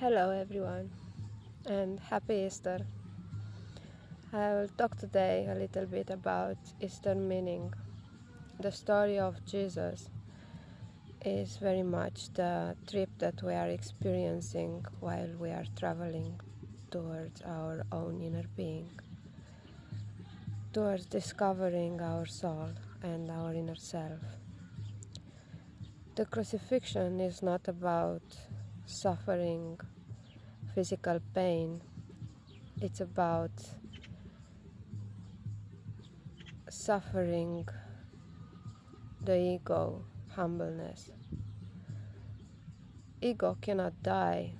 Hello everyone and happy Easter. I will talk today a little bit about Easter meaning. The story of Jesus is very much the trip that we are experiencing while we are traveling towards our own inner being, towards discovering our soul and our inner self. The crucifixion is not about suffering physical pain, it's about suffering the ego, humbleness. Ego cannot die,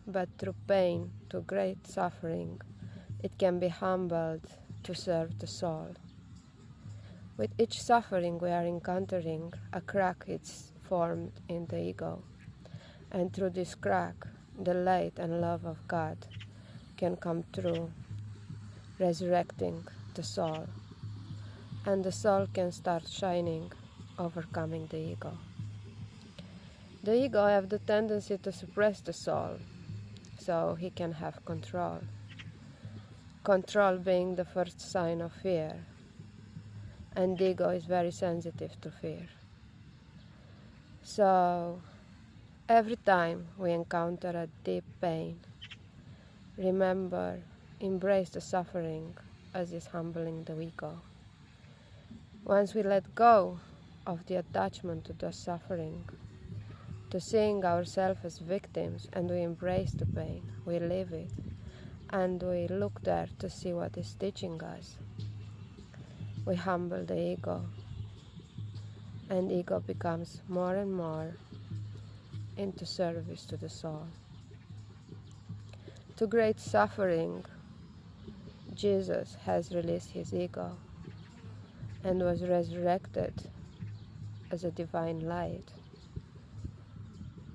but through pain, to great suffering, it can be humbled to serve the soul. With each suffering we are encountering, a crack is formed in the ego, and through this crack, the light and love of God can come through, resurrecting the soul, and the soul can start shining, overcoming the ego. The ego have the tendency to suppress the soul, so he can have control. Control being the first sign of fear, and the ego is very sensitive to fear. So, every time we encounter a deep pain, remember, embrace the suffering as is humbling the ego. Once we let go of the attachment to the suffering, to seeing ourselves as victims, and we embrace the pain, we live it, and we look there to see what is teaching us. We humble the ego, and ego becomes more and more into service to the soul. To great suffering, Jesus has released his ego and was resurrected as a divine light,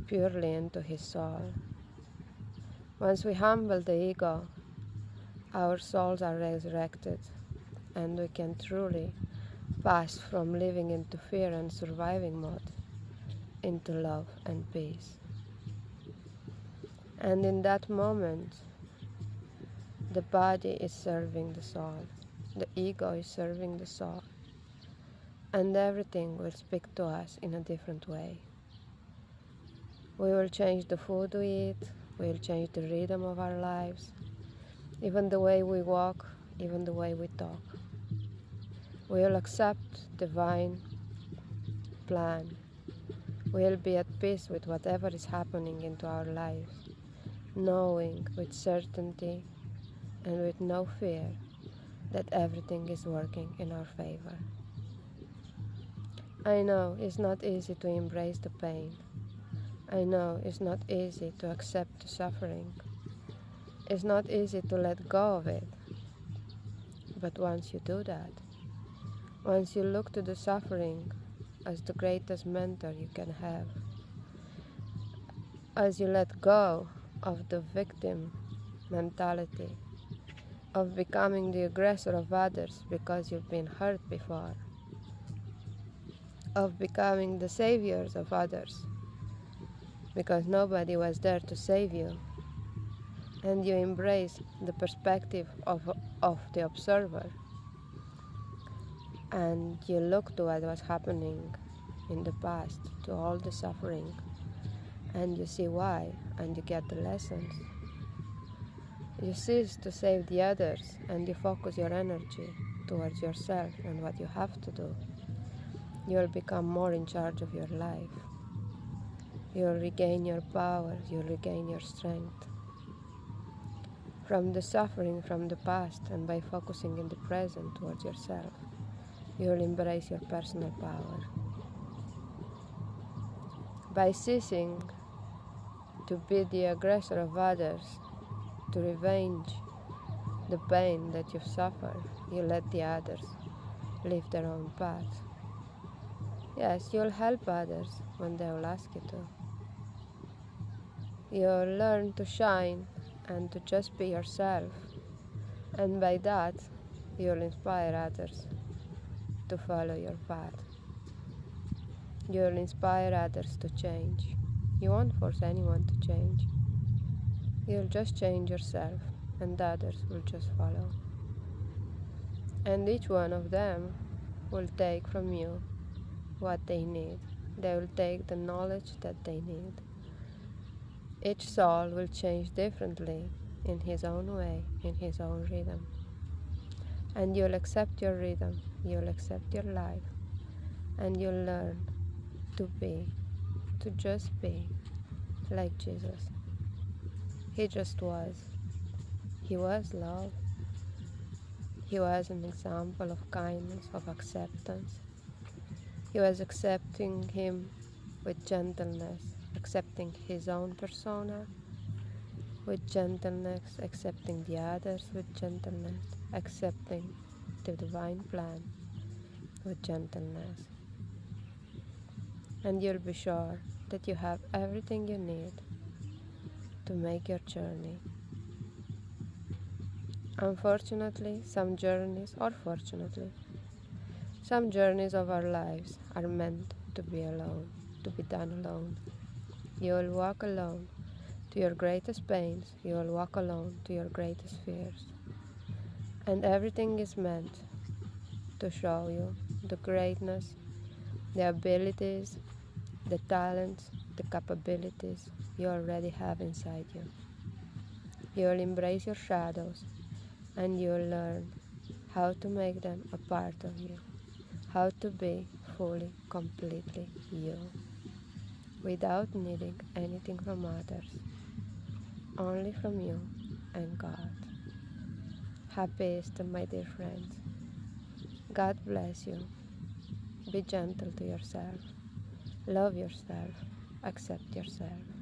purely into his soul. Once we humble the ego, our souls are resurrected, and we can truly pass from living into fear and surviving mode into love and peace. And in that moment, the body is serving the soul, the ego is serving the soul, and everything will speak to us in a different way. We will change the food we eat, we will change the rhythm of our lives, even the way we walk, even the way we talk. We will accept divine plan. We will be at peace with whatever is happening into our lives, knowing with certainty and with no fear that everything is working in our favor. I know it's not easy to embrace the pain. I know it's not easy to accept the suffering. It's not easy to let go of it. But once you do that, once you look to the suffering as the greatest mentor you can have, as you let go of the victim mentality, of becoming the aggressor of others because you've been hurt before, of becoming the saviors of others because nobody was there to save you, and you embrace the perspective of the observer, and you look to what was happening in the past, to all the suffering, and you see why, and you get the lessons. You cease to save the others, and you focus your energy towards yourself and what you have to do. You will become more in charge of your life. You will regain your power, you will regain your strength. From the suffering from the past, and by focusing in the present towards yourself, you will embrace your personal power. By ceasing to be the aggressor of others, to revenge the pain that you've suffered, you let the others live their own path. Yes, you'll help others when they will ask you to. You'll learn to shine and to just be yourself, and by that, you'll inspire others to follow your path. You'll inspire others to change. You won't force anyone to change. You'll just change yourself, and others will just follow. And each one of them will take from you what they need. They will take the knowledge that they need. Each soul will change differently in his own way, in his own rhythm. And you'll accept your rhythm, you'll accept your life, and you'll learn to be, to just be like Jesus. He just was. He was love. He was an example of kindness, of acceptance. He was accepting him with gentleness, accepting his own persona with gentleness, accepting the others with gentleness, accepting the divine plan with gentleness. And you'll be sure that you have everything you need to make your journey. Unfortunately, some journeys, or fortunately, some journeys of our lives are meant to be alone, to be done alone. You will walk alone to your greatest pains, you will walk alone to your greatest fears. And everything is meant to show you the greatness, the abilities, the talents, the capabilities you already have inside you. You'll embrace your shadows, and you'll learn how to make them a part of you, how to be fully, completely you, without needing anything from others, only from you and God. Happy Easter, my dear friends. God bless you. Be gentle to yourself. Love yourself. Accept yourself.